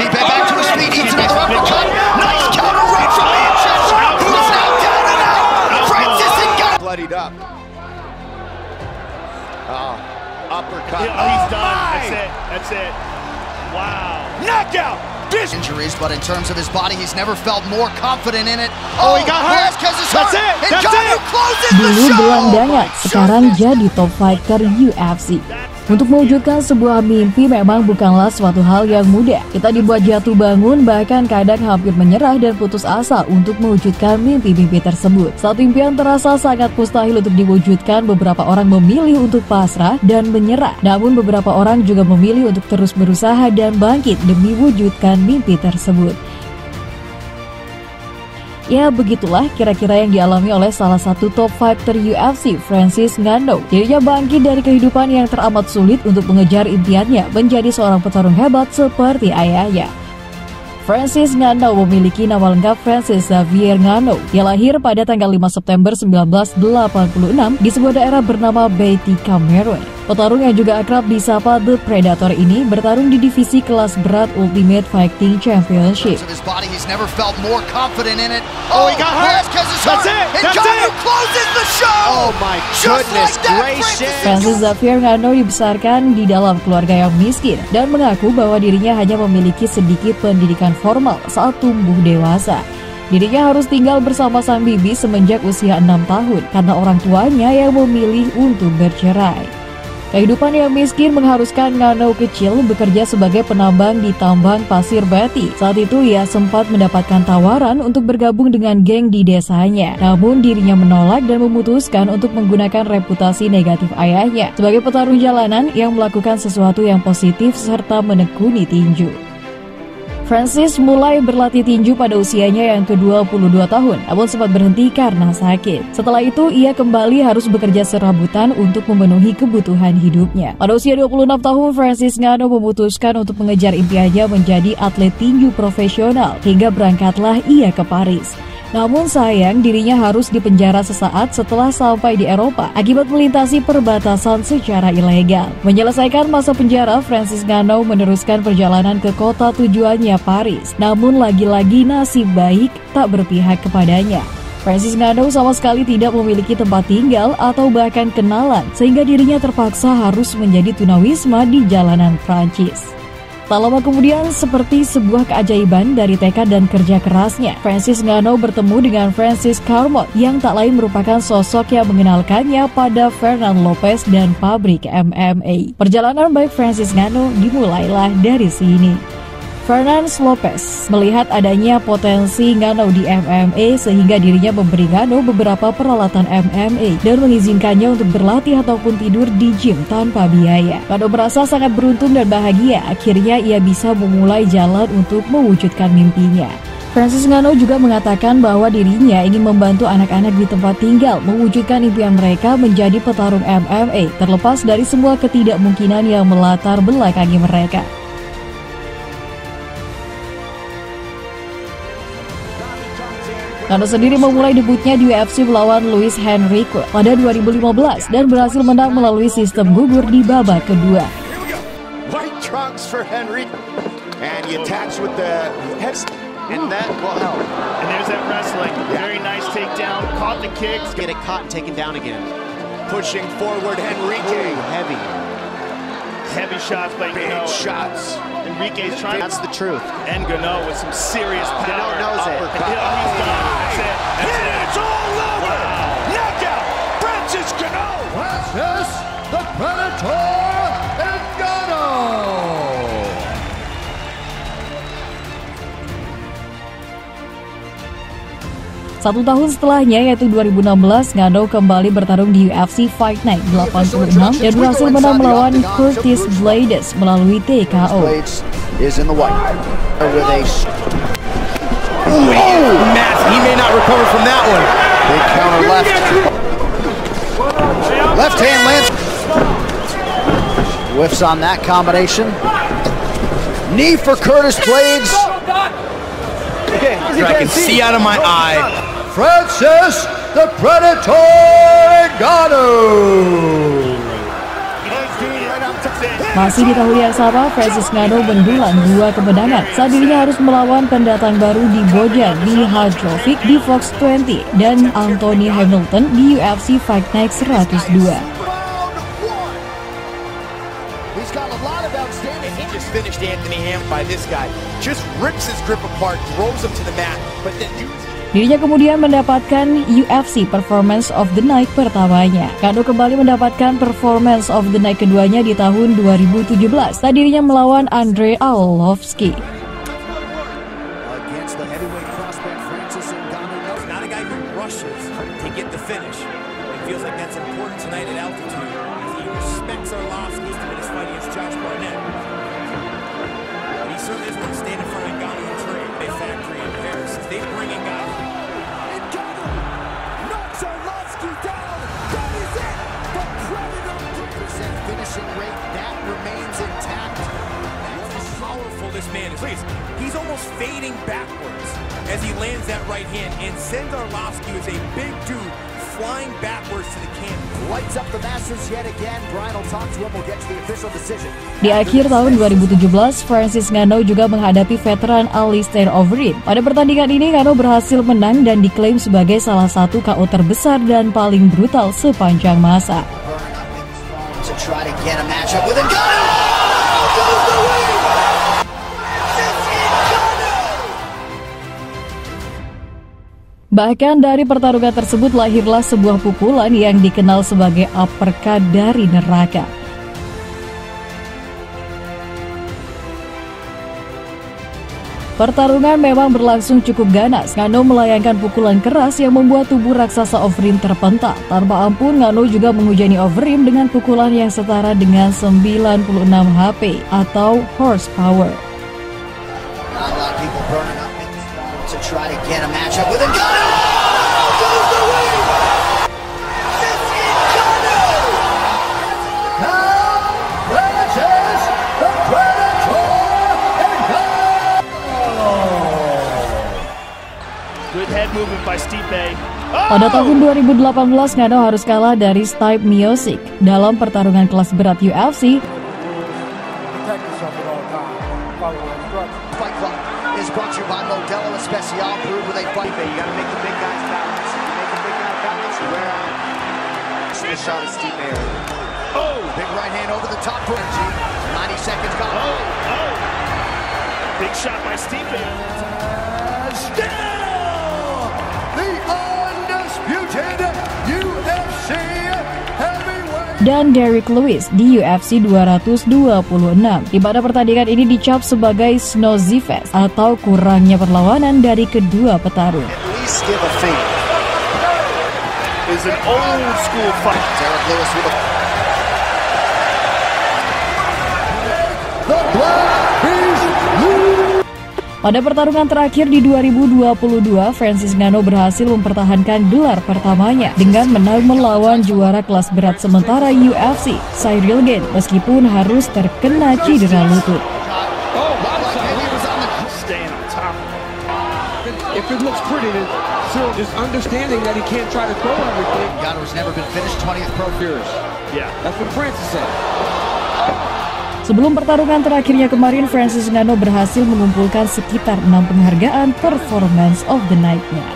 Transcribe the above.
Stipe back to his feet, eats another uppercut. Nice counter right from Manchester. Who's now down and out? Francis Ngannou bloodied up. Uppercut. He's done. That's it. Wow. Knockout. Injuries, but in terms of his body, he's never felt more confident in it. He got hurt. That's it. Ngannou closes the Dulu show. gelandangan, sekarang jadi top fighter UFC. Untuk mewujudkan sebuah mimpi memang bukanlah suatu hal yang mudah. Kita dibuat jatuh bangun, bahkan kadang hampir menyerah dan putus asa untuk mewujudkan mimpi-mimpi tersebut. Saat impian terasa sangat mustahil untuk diwujudkan, beberapa orang memilih untuk pasrah dan menyerah. Namun beberapa orang juga memilih untuk terus berusaha dan bangkit demi wujudkan mimpi tersebut. Ya, begitulah kira-kira yang dialami oleh salah satu top fighter UFC, Francis Ngannou. Dirinya bangkit dari kehidupan yang teramat sulit untuk mengejar impiannya menjadi seorang petarung hebat seperti ayahnya. Francis Ngannou memiliki nama lengkap Francis Xavier Ngannou. Dia lahir pada tanggal 5 September 1986 di sebuah daerah bernama Beatty, Cameroon. Petarung yang juga akrab disapa The Predator ini bertarung di divisi kelas berat Ultimate Fighting Championship. His body, he's never felt more confident in it. He got hurt. That's it. Ngannou closes the show. Oh my goodness gracious. Francis Xavier Ngannou dibesarkan di dalam keluarga yang miskin dan mengaku bahwa dirinya hanya memiliki sedikit pendidikan formal saat tumbuh dewasa. Dirinya harus tinggal bersama sang bibi semenjak usia 6 tahun karena orang tuanya yang memilih untuk bercerai. Kehidupan yang miskin mengharuskan Ngannou kecil bekerja sebagai penambang di tambang pasir Beatty. Saat itu ia sempat mendapatkan tawaran untuk bergabung dengan geng di desanya. Namun dirinya menolak dan memutuskan untuk menggunakan reputasi negatif ayahnya sebagai petarung jalanan yang melakukan sesuatu yang positif serta menekuni tinju. Francis mulai berlatih tinju pada usianya yang ke-22 tahun, namun sempat berhenti karena sakit. Setelah itu, ia kembali harus bekerja serabutan untuk memenuhi kebutuhan hidupnya. Pada usia 26 tahun, Francis Ngannou memutuskan untuk mengejar impiannya menjadi atlet tinju profesional, hingga berangkatlah ia ke Paris. Namun sayang, dirinya harus dipenjara sesaat setelah sampai di Eropa akibat melintasi perbatasan secara ilegal. Menyelesaikan masa penjara, Francis Ngannou meneruskan perjalanan ke kota tujuannya Paris. Namun lagi-lagi nasib baik tak berpihak kepadanya. Francis Ngannou sama sekali tidak memiliki tempat tinggal atau bahkan kenalan, sehingga dirinya terpaksa harus menjadi tunawisma di jalanan Prancis. Tak lama kemudian, seperti sebuah keajaiban dari tekad dan kerja kerasnya, Francis Ngannou bertemu dengan Francis Carmont yang tak lain merupakan sosok yang mengenalkannya pada Fernand Lopez dan pabrik MMA. Perjalanan baik Francis Ngannou dimulailah dari sini. Fernand Lopez melihat adanya potensi Ngannou di MMA sehingga dirinya memberi Ngannou beberapa peralatan MMA dan mengizinkannya untuk berlatih ataupun tidur di gym tanpa biaya. Ngannou merasa sangat beruntung dan bahagia, akhirnya ia bisa memulai jalan untuk mewujudkan mimpinya. Francis Ngannou juga mengatakan bahwa dirinya ingin membantu anak-anak di tempat tinggal mewujudkan impian mereka menjadi petarung MMA, terlepas dari semua ketidakmungkinan yang melatar belakangi mereka. Ngannou sendiri memulai debutnya di UFC melawan Luis Henrique pada 2015 dan berhasil menang melalui sistem gugur di babak kedua. White trunks for Henrique, and he attacks with the head, and that will help. And there's that wrestling. Very nice takedown. Caught the kicks. Get it caught and taken down again. Pushing forward, Henrique. Heavy. Heavy shots by Big shots. Enrique's trying. That's the truth. And Ngannou with some serious power. Ngannou knows it. He's done. That's it. It's all over. Wow. Knockout. Francis Ngannou. Francis the Predator Ngannou. 1 tahun setelahnya, yaitu 2016, Ngannou kembali bertarung di UFC Fight Night 86 dan berhasil menang melawan Curtis Blaydes melalui TKO. He may not recover from that one. Big counter left. Left hand lands. Whiffs on that combination. Knee for Curtis Blaydes. I can see out of my eye. Francis the Predator Ngannou. Right up to Masih di tahun yang sama, Francis Ngannou mendulang 2 kemenangan saat dirinya harus melawan pendatang baru di Bojan Mikhailovic di Fox 20 dan Anthony Hamilton di UFC Fight Night 102. He's got a lot of outstanding. He just finished Anthony Ham by this guy. Just rips his grip apart, throws him to the mat, but then Dirinya kemudian mendapatkan UFC Performance of the Night pertamanya. Ngannou kembali mendapatkan Performance of the Night keduanya di tahun 2017 saat dirinya melawan Andrei Arlovski. against the heavyweight prospect Francis Ngannou, not a guy who rushes to get the finish. It feels like that's important tonight at altitude. He respects Arlovski in his fight against Josh Barnett. But he certainly doesn't want to stand in front of Ngannou and train a factory in Paris. They bring in Ngannou. And Ngannou knocks Arlovski down. That is it. The Predator 2% finishing rate that remains intact. That's how powerful this man is. Please, he's almost fading backwards as he lands that right hand, and sends Arlovski as a big dude flying backwards to the canvas. Lights up the Masters yet again. Brian will talk to him. We'll get to the official decision. Di akhir tahun 2017, Francis Ngannou juga menghadapi veteran Alistair Overeem. Pada pertandingan ini, Ngannou berhasil menang dan diklaim sebagai salah satu KO terbesar dan paling brutal sepanjang masa. To try to get a matchup with Ngannou. Goes the win. Bahkan dari pertarungan tersebut lahirlah sebuah pukulan yang dikenal sebagai uppercut dari neraka. Pertarungan memang berlangsung cukup ganas. Ngannou melayangkan pukulan keras yang membuat tubuh raksasa Overeem terpental. Tanpa ampun, Ngannou juga menghujani Overeem dengan pukulan yang setara dengan 96 HP atau horsepower. Not a lot of people burning up to try to get a matchup with Ngannou. Goes the win. This is Ngannou. Now, Francis the Predator Ngannou. Good head movement by Stipe. Pada tahun 2018, Ngannou harus kalah dari Stipe Miocic dalam pertarungan kelas berat UFC. Fight Club is brought to you by Modelo Especial, brewed with a fight. You got to make the big guys balance. You make the big guy balance, you wear out. This shot is Stipe earlier. Oh, big right hand over the top. 90 seconds gone. Oh. Big shot by Stipe. Still the undisputed UFC heavyweight. Dan Derrick Lewis di UFC 226, di mana pertandingan ini dicap sebagai snoozy fest atau kurangnya perlawanan dari kedua petarung. At least give a finger. Is an old school fight. Derrick Lewis with a... The Black Beast Lewis. Pada pertarungan terakhir di 2022, Francis Ngannou berhasil mempertahankan gelar pertamanya dengan menang melawan juara kelas berat sementara UFC, Cyril Gane, meskipun harus terkena cedera lutut. Staying on top. If it looks pretty, then Cyril just understanding that he can't try to throw everything. Ngannou never been finished 20th pro. Yeah. That's what Francis said. Sebelum pertarungan terakhirnya kemarin, Francis Ngannou berhasil mengumpulkan sekitar 6 penghargaan Performance of the Night-nya.